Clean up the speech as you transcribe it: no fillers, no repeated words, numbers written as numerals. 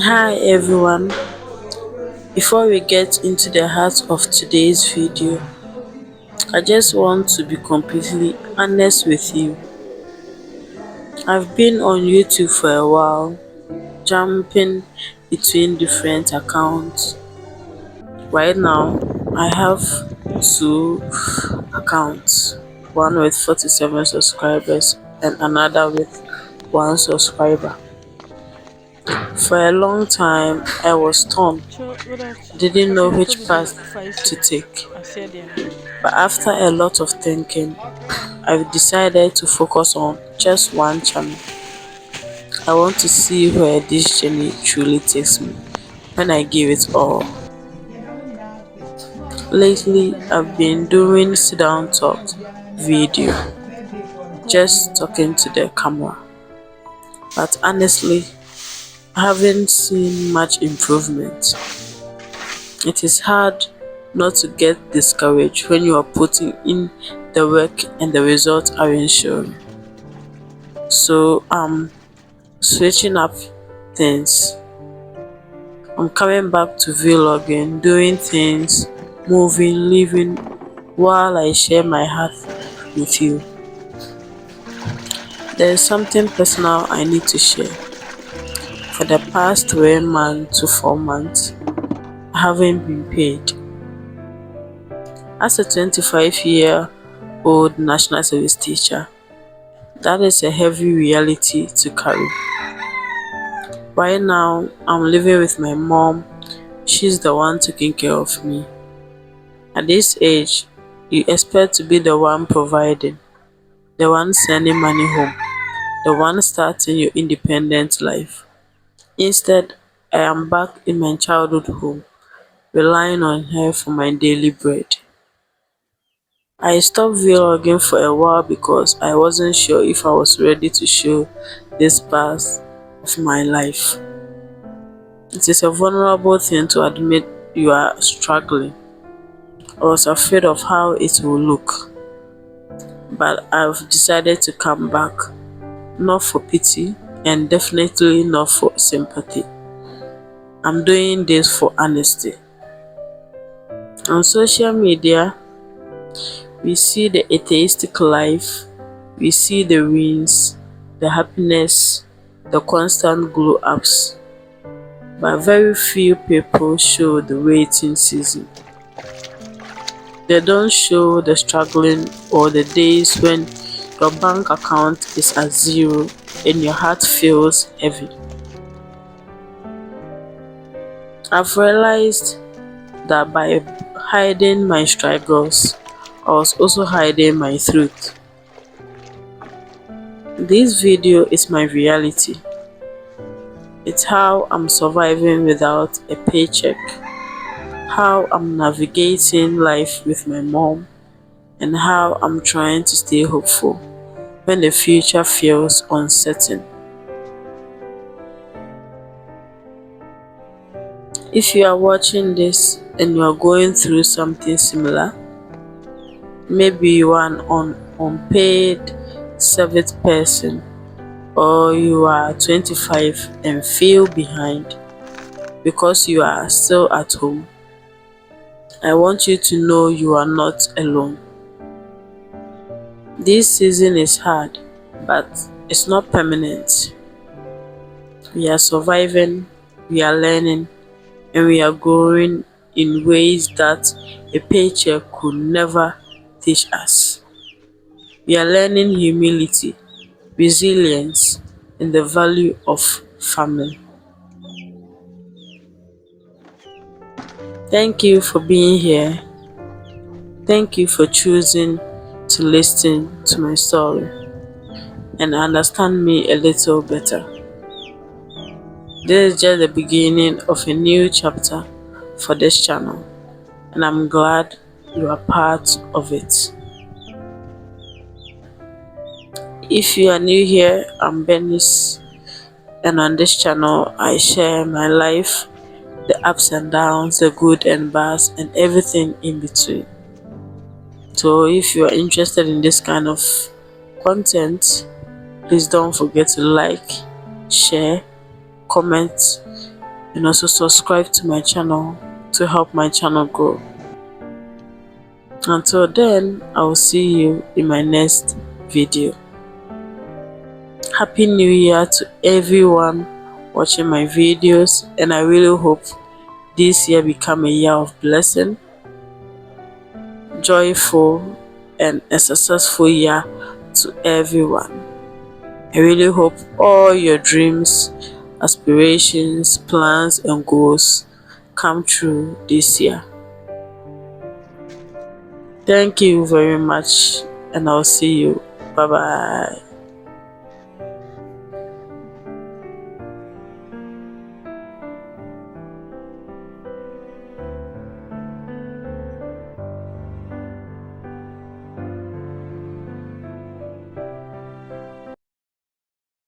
Hi everyone, before we get into the heart of today's video, I just want to be completely honest with you. I've been on YouTube for a while, jumping between different accounts. Right now, I have two accounts, one with 47 subscribers and another with one subscriber. For a long time, I was torn, didn't know which path to take. But after a lot of thinking, I've decided to focus on just one channel. I want to see where this journey truly takes me when I give it all. Lately, I've been doing sit down talk video, just talking to the camera. But honestly, I haven't seen much improvement. It is hard not to get discouraged when you are putting in the work and the results aren't showing. So I'm switching up things. I'm coming back to vlogging, doing things, moving, living while I share my heart with you. There is something personal I need to share. For the past 3 months to 4 months, I haven't been paid. As a 25-year-old national service teacher, that is a heavy reality to carry. Right now, I'm living with my mom. She's the one taking care of me. At this age, you expect to be the one providing, the one sending money home, the one starting your independent life. Instead, I am back in my childhood home, relying on her for my daily bread. I stopped vlogging for a while because I wasn't sure if I was ready to show this part of my life. It is a vulnerable thing to admit you are struggling. I was afraid of how it will look, but I've decided to come back, not for pity and definitely not for sympathy. I'm doing this for honesty. On social media, we see the atheistic life, we see the wins, the happiness, the constant glow ups, but very few people show the waiting season. They don't show the struggling or the days when your bank account is at zero and your heart feels heavy. I've realized that by hiding my struggles, I was also hiding my truth. This video is my reality. It's how I'm surviving without a paycheck, how I'm navigating life with my mom, and how I'm trying to stay hopeful when the future feels uncertain. If you are watching this and you are going through something similar, maybe you are an unpaid service person, or you are 25 and feel behind because you are still at home, I want you to know you are not alone. This season is hard, but it's not permanent. We are surviving, we are learning, and we are growing in ways that a paycheck could never teach us. We are learning humility, resilience, and the value of family. Thank you for being here. Thank you for choosing to listen to my story and understand me a little better. This is just the beginning of a new chapter for this channel, and I'm glad you are part of it. If you are new here, I'm Bernice, and on this channel I share my life, the ups and downs, the good and bad, and everything in between. So if you are interested in this kind of content, please don't forget to like, share, comment, and also subscribe to my channel to help my channel grow. Until then, I will see you in my next video. Happy New Year to everyone watching my videos, and I really hope this year become a year of blessing, joyful, and a successful year to everyone. I really hope all your dreams, aspirations, plans, and goals come true this year. Thank you very much, and I'll see you. Bye bye.